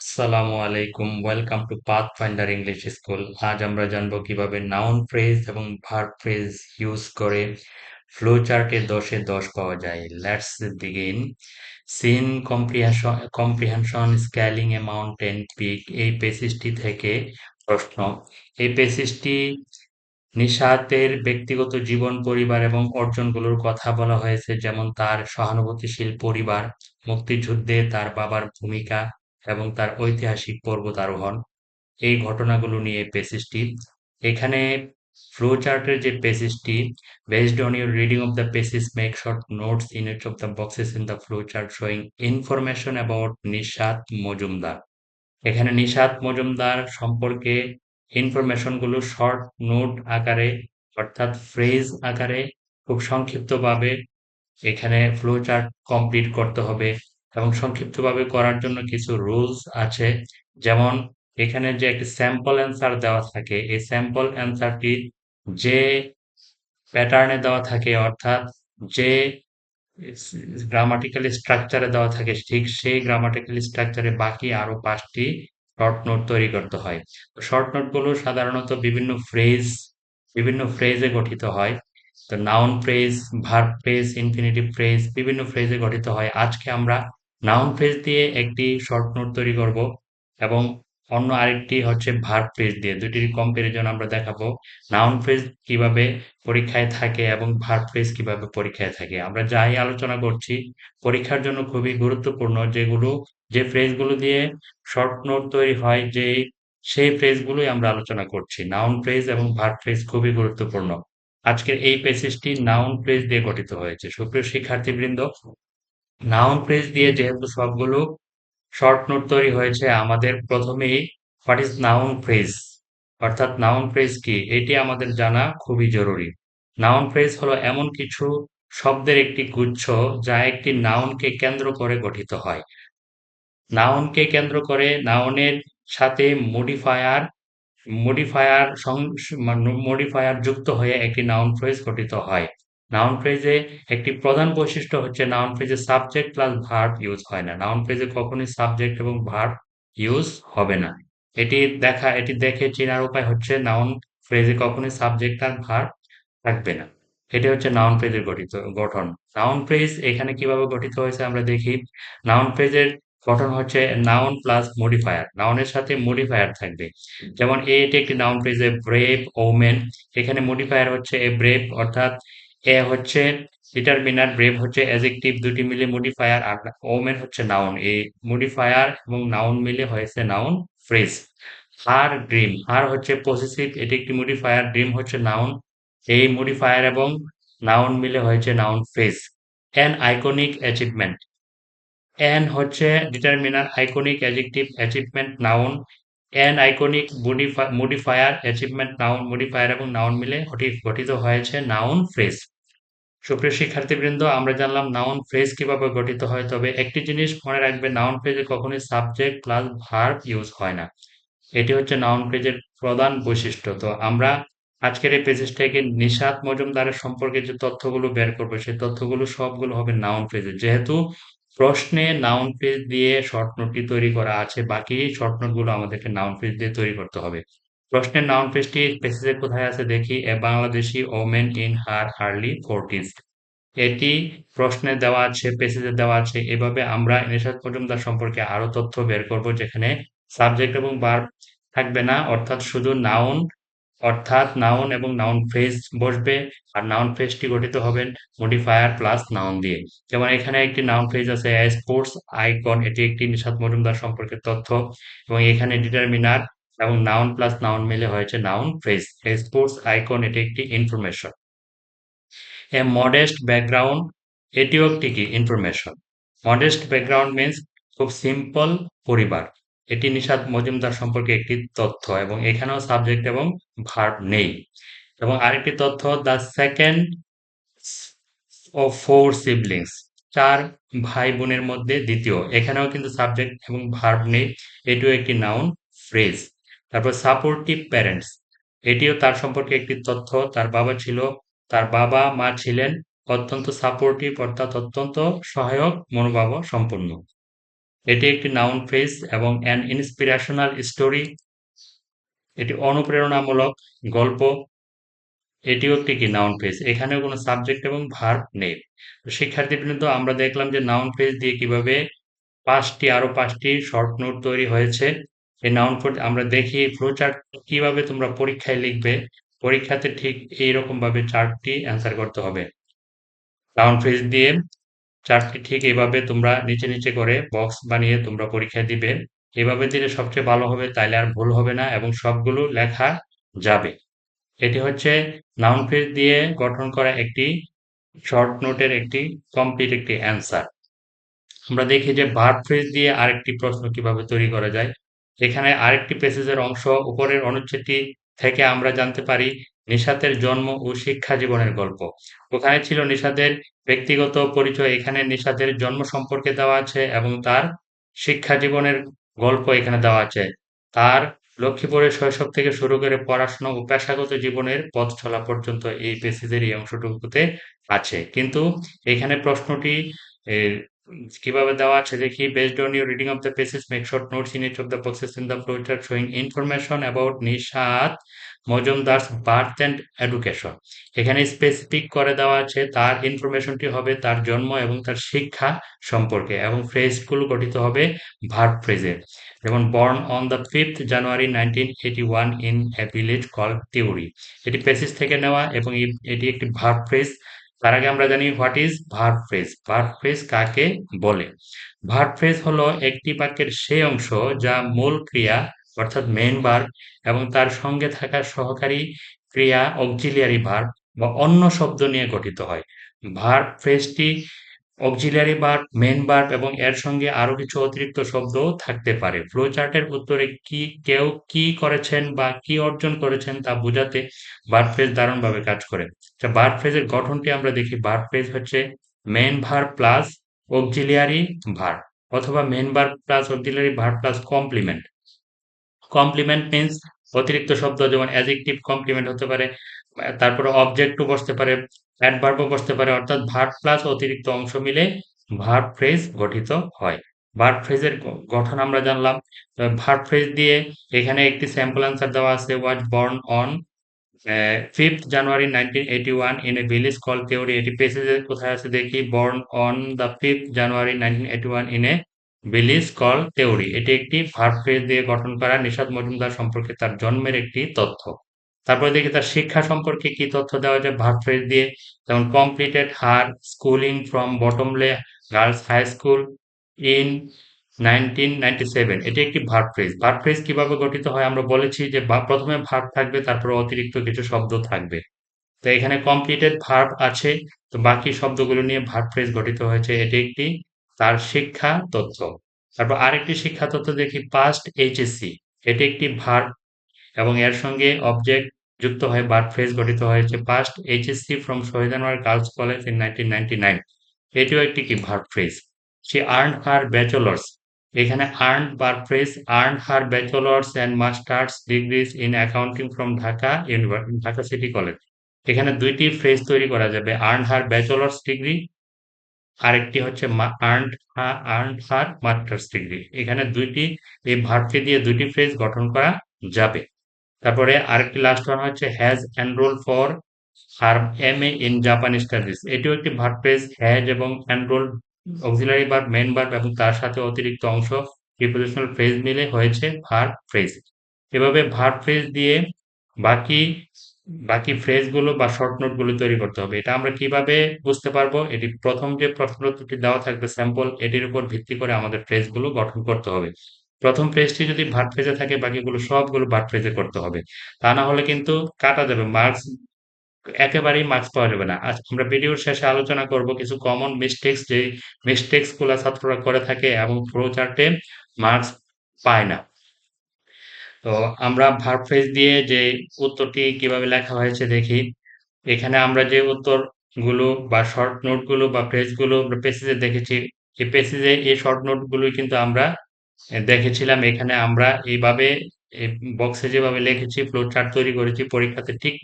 আসসালামু আলাইকুম, welcome to pathfinder English school. আজ আমরা জানবো কিভাবে নাউন ফ্রেজ এবং ভার্ব ফ্রেজ ইউজ করে ফ্লো চার্টে 10-এ 10 পাওয়া যায়। Let's begin. Scene comprehension scaling a mountain peak, এই পেসিসটি থেকে প্রশ্ন। এই পেসিসটি নিশাতের ব্যক্তিগত জীবন, পরিবার এবং অর্জনগুলোর কথা বলা হয়েছে, যেমন তার সহানুভূতিশীল পরিবার, মুক্তিযুদ্ধে তার বাবার ভূমিকা এবং তার ঐতিহাসিক পর্বতারোহণ। এই ঘটনাগুলো নিয়ে পেসিসটি। এখানে ফ্লো চার্টের যে পেসিসটি, based on your reading of the passage make short notes in each of the boxes in the flow chart showing information about Nishat Majumdar. এখানে নিশাত মজুমদার সম্পর্কে ইনফরমেশন গুলো শর্ট নোট আকারে, অর্থাৎ ফ্রেজ আকারে খুব সংক্ষিপ্তভাবে এখানে ফ্লো চার্ট কমপ্লিট করতে হবে। এবং সংক্ষিপ্তভাবে করার জন্য কিছু রুলস আছে, যেমন এখানে যে একটি স্যাম্পল অ্যান্সার দেওয়া থাকে, এই স্যাম্পল অ্যান্সারটি যে প্যাটার্নে দেওয়া থাকে, অর্থাৎ যে গ্রামাটিক্যাল স্ট্রাকচারে দেওয়া থাকে, ঠিক সেই গ্রামাটিক্যাল স্ট্রাকচারে বাকি আরো 5টি শর্ট নোট তৈরি করতে হয়। তো শর্ট নোটগুলো সাধারণত বিভিন্ন ফ্রেজে গঠিত হয়। তো noun phrase, verb phrase, infinitive phrase, বিভিন্ন ফ্রেজে গঠিত হয়। আজকে আমরা নাউন ফ্রেজ দিয়ে একটি শর্ট নোট তৈরি করব এবং অন্য আরেকটি হচ্ছে ভার্ব ফ্রেজ দিয়ে। দুটির কম্পারিজন আমরা দেখাবো। নাউন ফ্রেজ কিভাবে পরীক্ষায় থাকে এবং ভার্ব ফ্রেজ কিভাবে পরীক্ষায় থাকে। আমরা যাই আলোচনা করছি পরীক্ষার জন্য খুবই গুরুত্বপূর্ণ, যে ফ্রেজগুলো দিয়ে শর্ট নোট তৈরি হয়, সেই ফ্রেজগুলোই আমরা আলোচনা করছি। নাউন ফ্রেজ এবং ভার্ব ফ্রেজ খুবই গুরুত্বপূর্ণ। আজকের এই প্যাসেজটি নাউন ফ্রেজ দিয়ে গঠিত হয়েছে। সুপ্রিয় শিক্ষার্থীবৃন্দ, নাউন ফ্রেজ দিয়ে যেহেতু সবগুলো শর্ট নোট তৈরি হয়েছে, আমাদের প্রথমেই হোয়াট ইজ নাউন ফ্রেজ, অর্থাৎ নাউন ফ্রেজ কি, এটি আমাদের জানা খুবই জরুরি। নাউন ফ্রেজ হলো এমন কিছু শব্দের একটি গুচ্ছ যা একটি নাউনকে কেন্দ্র করে গঠিত হয়। নাউনকে কেন্দ্র করে নাউনের সাথে মডিফায়ার মডিফায়ার মডিফায়ার যুক্ত হয়ে একটি নাউন ফ্রেজ গঠিত হয়। নাউন ফ্রেজে একটি প্রধান বৈশিষ্ট্য হচ্ছে নাউন ফ্রেজে সাবজেক্ট প্লাস ভার্ব ইউজ হয় না। নাউন ফ্রেজে কখনোই সাবজেক্ট এবং ভার্ব ইউজ হবে না। এটি দেখে চেনার উপায় হচ্ছে নাউন ফ্রেজে কখনোই সাবজেক্ট আর ভার্ব থাকবে না। এটি হচ্ছে নাউন ফ্রেজের গঠন। নাউন ফ্রেজ এখানে কিভাবে গঠিত হয়েছে আমরা দেখি। নাউন ফ্রেজের গঠন হচ্ছে নাউন প্লাস মডিফায়ার, নাউনের সাথে মডিফায়ার থাকবে। যেমন এটি একটি নাউন ফ্রেজে ব্রেভ, ওমেন, এখানে মডিফায়ার হচ্ছে এ ব্রেভ, অর্থাৎ এ হচ্ছে ডিটারমিনার, ব্রেভ হচ্ছে অ্যাডজেক্টিভ, দুটি মিলে মডিফায়ার, আর ওমেন হচ্ছে নাউন। এই মডিফায়ার এবং নাউন মিলে হয়েছে noun phrase. Her, dream, her হচ্ছে পসেসিভ, এটি একটি মডিফায়ার, ড্রিম হচ্ছে নাউন, এই মডিফায়ার এবং নাউন মিলে হয়েছে noun phrase. An iconic achievement, an হচ্ছে determiner, iconic adjective, achievement noun, an iconic modifier, achievement noun, modifier এবং নাউন মিলে গঠিত হয়েছে নাউন ফ্রেজ। সুপ্রিয় শিক্ষার্থীবৃন্দ, আমরা জানলাম নাউন ফ্রেজ কিভাবে গঠিত হয়। তবে একটি জিনিস মনে রাখবে, নাউন ফ্রেজে কখনোই সাবজেক্ট প্লাস ভার্ব ইউজ হয় না। এটি হচ্ছে নাউন ফ্রেজের প্রধান বৈশিষ্ট্য। তো আমরা আজকের এই পেজেস থেকে নিশাত মজুমদারের সম্পর্কে যে তথ্যগুলো বের করবো, সেই তথ্যগুলো সবগুলো হবে নাউন ফ্রেজের। যেহেতু প্রশ্নে নাউন ফ্রেজ দিয়ে শর্ট নোটটি তৈরি করা আছে, বাকি শর্ট নোট গুলো আমাদেরকে নাউন ফ্রেজ দিয়ে তৈরি করতে হবে। প্রশ্নের নাউন ফ্রেজটি পেজে কোথায় আছে দেখি। A Bangladeshi women in her early 40s, এটি প্রশ্নে দেওয়া আছে, পেসেজে দেওয়া আছে। এভাবে আমরা নিশাত মজুমদার সম্পর্কে আরো তথ্য বের করব, যেখানে সাবজেক্ট এবং ভার্ব থাকবে না, অর্থাৎ নাউন এবং নাউন ফ্রেজ বসবে। আর নাউন ফ্রেজটি গঠিত হবে মডিফায়ার প্লাস নাউন দিয়ে। যেমন এখানে একটি নাউন ফ্রেজ আছে স্পোর্টস আইকন, এটি একটি নিশাত মজুমদার সম্পর্কে তথ্য, এবং এখানে ডিটারমিনার এবং নাউন প্লাস নাউন মিলে হয়েছে নাউন ফ্রেজ। স্পোর্টস আইকন এটি একটি ইনফরমেশন। এ মডেস্ট ব্যাকগ্রাউন্ড, এটিও একটি কি ইনফরমেশন। মডেস্ট ব্যাকগ্রাউন্ড মিন্স খুব সিম্পল পরিবার, এটি নিশাত মজুমদার সম্পর্কে একটি তথ্য, এবং এখানেও সাবজেক্ট এবং ভার্ব নেই। এবং আরেকটি তথ্য, the second of four siblings, 4 ভাই বোনের মধ্যে দ্বিতীয়, এখানেও কিন্তু সাবজেক্ট এবং ভার্ব নেই, এটিও একটি নাউন ফ্রেজ। তারপর সাপোর্টিভ প্যারেন্টস, এটিও তার সম্পর্কে একটি তথ্য। তার বাবা মা ছিলেন অত্যন্ত সাপোর্টিভ, অর্থাৎ অত্যন্ত সহায়ক মনোভাব সম্পন্ন। এটি একটি নাউন ফ্রেজ এবং অ্যান ইন্সপিরেশনাল স্টোরি, এটি অনুপ্রেরণামূলক গল্প, এটিও একটি কি নাউন ফ্রেজ। এখানেও কোনো সাবজেক্ট এবং ভার্ব নেই। তো শিক্ষার্থীবৃন্দ, আমরা দেখলাম যে নাউন ফ্রেজ দিয়ে কিভাবে আরো পাঁচটি শর্ট নোট তৈরি হয়েছে। এই নাউন ফ্রেজ আমরা দেখি ফ্লো চার্ট কিভাবে তোমরা পরীক্ষায় লিখবে। পরীক্ষাতে ঠিক এইরকম ভাবে চার্টটি অ্যান্সার করতে হবে। নাউন ফ্রেজ দিয়ে চার্টটি ঠিক এইভাবে তোমরা নিচে নিচে করে বক্স বানিয়ে তোমরা পরীক্ষায় দিবে। এভাবে দিলে সবচেয়ে ভালো হবে, তাইলে আর ভুল হবে না এবং সবগুলো লেখা যাবে। এটি হচ্ছে নাউন ফ্রেজ দিয়ে গঠন করা একটি শর্ট নোটের একটি কমপ্লিট একটি অ্যান্সার। আমরা দেখি যে ভার্ব ফ্রেজ দিয়ে আরেকটি প্রশ্ন কিভাবে তৈরি করা যায়। এখানে আরেকটি প্যাসেজের অংশ, উপরের অনুচ্ছেদটি থেকে আমরা জানতে পারি নিশাতের জন্ম ও শিক্ষা জীবনের গল্প। ওখানে ছিল নিশাতের ব্যক্তিগত পরিচয়, এখানে নিশাতের জন্ম সম্পর্কে দেওয়া আছে এবং তার শিক্ষা জীবনের গল্প এখানে দেওয়া আছে। তার লক্ষ্মীপুরের শৈশব থেকে শুরু করে পড়াশোনা ও পেশাগত জীবনের পথ চলা পর্যন্ত এই প্যাসেজের এই অংশটুকুতে আছে। কিন্তু এখানে প্রশ্নটি এ কিভাবে দেওয়া আছে দেখি। Based on your reading of the passage make short notes in each of the boxes in the flow chart showing information about Nishat Majumdar's birth and education. এখানে স্পেসিফিক করে দেওয়া আছে তার ইনফরমেশনটি হবে তার জন্ম এবং তার শিক্ষা সম্পর্কে এবং ফ্রেজগুলো গঠিত হবে ভার্ব ফ্রেজে। যেমন born on the 5th January 1981 in a village call Teuri. এটি পেসেজ থেকে নেওয়া এবং এটি একটি ভার্ব ফ্রেজ। তার আগে আমরা জানি what is verb phrase. Verb phrase কাকে বলে? ভার্ব ফ্রেজ হলো একটি বাক্যের সেই অংশ যা মূল ক্রিয়া অর্থাৎ মেইন ভার্ব এবং তার সঙ্গে থাকা সহকারী ক্রিয়া অক্সিলিয়ারি ভার্ব বা অন্য শব্দ নিয়ে গঠিত হয়। ভার্ব ফ্রেজটি অক্সিলিয়ারি ভার্ব, মেইন ভার্ব এবং এর সঙ্গে আরো কিছু অতিরিক্ত শব্দও থাকতে পারে। ফ্লো চার্টের উত্তরে কেউ কি করেছেন বা কি অর্জন করেছেন তা বোঝাতে ভার্ব ফ্রেজ দারুণভাবে কাজ করে। ভার্ব ফ্রেজের গঠনটি আমরা দেখি। ভার্ব ফ্রেজ হচ্ছে main verb plus auxiliary verb অথবা main verb plus auxiliary verb plus complement. Complement means অতিরিক্ত শব্দ, যেমন অ্যাডজেক্টিভ কমপ্লিমেন্ট হতে পারে, তারপরে অবজেক্টও বসতে পারে, অ্যাডভার্বও বসতে পারে, অর্থাৎ ভার্ব প্লাস অতিরিক্ত অংশ মিলে ভার্ব ফ্রেজ গঠিত হয়। ভার্ব ফ্রেজের গঠন আমরা জানলাম। ভার্ব ফ্রেজ দিয়ে এখানে একটি স্যাম্পল অ্যান্সার দেওয়া আছে। Was born on 5th January 1981 in a village call Teori. এটি পেসেজে কোথায় আছে দেখি। Born on the 5th January 1981 in a village call Teori. এটি একটি ভার্ব ফ্রেজ দিয়ে গঠন করা নিশাত মজুমদার সম্পর্কে তার জন্মের একটি তথ্য। তারপরে দেখি তার শিক্ষা সম্পর্কে কি তথ্য দেওয়া যায় ভার্ব ফ্রেজ দিয়ে। যেমন completed her schooling from Bottomley girls high school in 1997। এটি একটি ভার্ব ফ্রেজ। ভার্ব ফ্রেজ কিভাবে গঠিত হয় আমরা বলেছি যে প্রথমে ভার্ব থাকবে, তারপরে অতিরিক্ত কিছু শব্দ থাকবে। তো এখানে কমপ্লিটেড ভার্ব আছে, তো বাকি শব্দগুলো নিয়ে ভার্ব ফ্রেজ গঠিত হয়েছে। এটি একটি তার শিক্ষা তথ্য। তারপর আরেকটি শিক্ষা তথ্য দেখি, পাস্ট এইচএসসি। এটি একটি ভার্ব এবং এর সঙ্গে অবজেক্ট যুক্ত হয়ে ভার্ব ফ্রেজ গঠিত হয়েছে। Passed HSC from Shahidnagar girls college in 1999। এটিও একটি কি verb phrase. She earned her bachelors. এখানে earned verb phrase, earned her bachelors and masters degrees in accounting from Dhaka city college. এখানে দুইটি ফ্রেজ তৈরি করা যাবে, আর্নড হার ব্যাচেলর্স ডিগ্রি, আরেকটি হচ্ছে আর্নড হার মাস্টার্স ডিগ্রি। এখানে দুইটি, এই ভার্বটি দিয়ে দুইটি ফ্রেজ গঠন করা যাবে। তারপরে আরেকটি লাস্ট ওয়ান হচ্ছে has enrol for her MA in Japan studies. এটিও একটি ভার্ব ফ্রেজ। হ্যাজ এবং enrol auxiliary verb, main verb এবং তার সাথে অতিরিক্ত অংশ প্রিপোজিশনাল ফ্রেজ মিলে হয়েছে ভার্ব ফ্রেজ। এভাবে ভার্ব ফ্রেজ দিয়ে বাকি বাকি ফ্রেজগুলো বা শর্ট নোটগুলো তৈরি করতে হবে। এটা আমরা কিভাবে বুঝতে পারবো? এটি প্রথম যে প্রশ্নোত্তরটি দেওয়া থাকবে স্যাম্পল, এটির উপর ভিত্তি করে আমাদের ফ্রেজগুলো গঠন করতে হবে। প্রথম ফ্রেজটি যদি ভার্ব ফ্রেজে থাকে, বাকিগুলো সবগুলো ভার্ব ফ্রেজে করতে হবে। তা না হলে কিন্তু কাটা যাবে, মার্কস একেবারেই মার্কস পাওয়া যাবে না। আজ আমরা ভিডিওর শেষে আলোচনা করব কিছু কমন মিস্টেক্স, যে মিস্টেক্স গুলা ছাত্ররা করে থাকে এবং ফ্লো চার্টে মার্কস পায় না। তো আমরা ভার্ব ফ্রেজ দিয়ে যে উত্তরটি কিভাবে লেখা হয়েছে দেখি। এখানে আমরা যে উত্তরগুলো বা শর্ট নোটগুলো বা ফ্রেজগুলো আমরা পেসেজে দেখেছি, এই পেসেজে এই শর্ট নোটগুলোই কিন্তু আমরা দেখেছিলাম। এখানে আমরা এইভাবে বক্সে যেভাবে লিখেছি, ফ্লো চার্ট তৈরি করেছি, পরীক্ষাতে ঠিক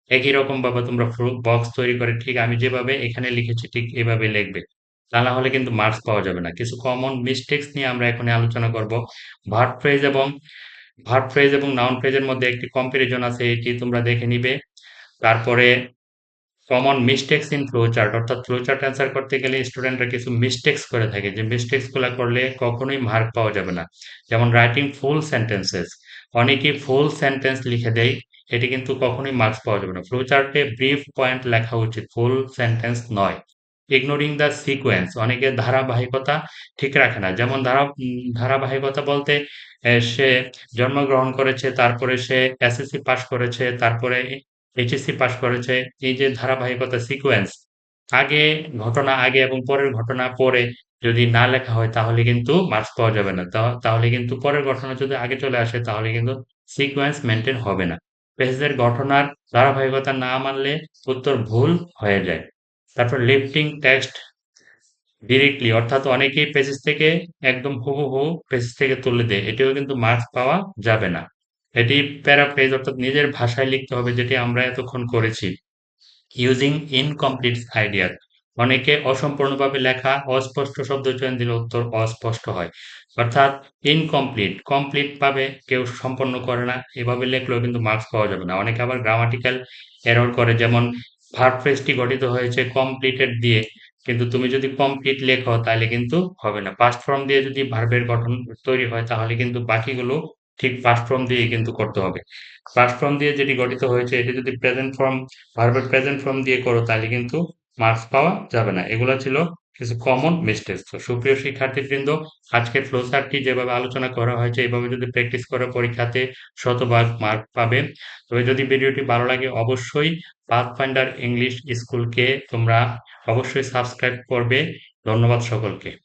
একই রকম ভাবে তোমরা বক্স তৈরি করে ঠিক আমি যেভাবে এখানে লিখেছি ঠিক এভাবে লিখবে। তা না হলে কিন্তু মার্কস পাওয়া যাবে না। কিছু কমন মিস্টেকস নিয়ে আমরা এখন আলোচনা করব। ভার্ব ফ্রেজ এবং নাউন ফ্রেজের মধ্যে একটি কম্পারিজন আছে, এটি তোমরা দেখে নিবে। তারপরে কমন মিস্টেকস ইন ফ্লোচার্ট, অর্থাৎ ফ্লোচার্ট অ্যান্সার করতে গেলে স্টুডেন্টরা কিছু মিস্টেকস করে থাকে, যে মিস্টেকস গুলা করলে কখনোই মার্ক পাওয়া যাবে না। যেমন রাইটিং ফুল সেন্টেন্সেস, অনেকেই ফুল সেন্টেন্স লিখে দেয়, এটি কিন্তু কখনোই মার্কস পাওয়া যাবে না। ফ্লোচার্টে ব্রিফ পয়েন্ট লেখা উচিত, ফুল সেন্টেন্স নয়। ইগনোরিং দ্য সিকোয়েন্স, অনেকে ধারাবাহিকতা ঠিক রাখে না। যেমন ধারাবাহিকতা বলতে সে জন্মগ্রহণ করেছে, তারপরে সে এসএসসি পাস করেছে, তারপরে এইচএসসি পাস করেছে। এই যে ধারাবাহিকতা, সিকোয়েন্স, আগে ঘটনা আগে এবং পরের ঘটনা পরে যদি না লেখা হয় তাহলে কিন্তু মার্কস পাওয়া যাবে না। তাহলে কিন্তু পরের ঘটনা যদি আগে চলে আসে তাহলে কিন্তু সিকোয়েন্স মেনটেন হবে না। পেজের ঘটনার ধারাবাহিকতা না মানলে উত্তর ভুল হয়ে যায়। তারপর লিফটিং টেক্সট ডিরেক্টলি, অর্থাৎ অনেকেই পেজেস থেকে একদম হুবহু পেজেস থেকে তুলে দেয়, এটিও কিন্তু মার্কস পাওয়া যাবে না। এটি প্যারাফ্রেজ, অর্থাৎ নিজের ভাষায় লিখতে হবে, যেটি আমরা এতক্ষণ করেছি। ইউজিং ইনকমপ্লিট আইডিয়া, অনেকে অসম্পূর্ণভাবে লেখা, অস্পষ্ট শব্দ চয়ন দিলে উত্তর অস্পষ্ট হয়। অর্থাৎ ইনকমপ্লিট, কমপ্লিট ভাবে কেউ সম্পন্ন করে না, এভাবে লেখলেও কিন্তু মার্কস পাওয়া যাবে না। অনেকে আবার গ্রামাটিক্যাল এরর করে, যেমন ভার্ব ফ্রেজটি গঠিত হয়েছে কমপ্লিটেড দিয়ে, কিন্তু তুমি যদি কমপ্লিট লেখো তাহলে কিন্তু হবে না। পাস্ট ফর্ম দিয়ে যদি ভার্বের গঠন তৈরি হয় তাহলে কিন্তু বাকিগুলো ঠিক পাস্ট ফর্ম দিয়ে কিন্তু করতে হবে। পাস্ট ফর্ম দিয়ে যেটি গঠিত হয়েছে এটি যদি প্রেজেন্ট ফর্ম, ভার্বের প্রেজেন্ট ফর্ম দিয়ে করো তাহলে কিন্তু মার্কস পাওয়া যাবে না। এগুলো ছিল কিছু কমন মিস্টেকস। তো সুপ্রিয় শিক্ষার্থীবৃন্দ, আজকের ফ্লো চার্টটি যেভাবে আলোচনা করা হয়েছে এভাবে যদি প্র্যাকটিস করো পরীক্ষাতে শতভাগ মার্ক পাবে। তবে যদি ভিডিওটি ভালো লাগে অবশ্যই পাথফাইন্ডার ইংলিশ স্কুলকে তোমরা অবশ্যই সাবস্ক্রাইব করবে। ধন্যবাদ সকলকে।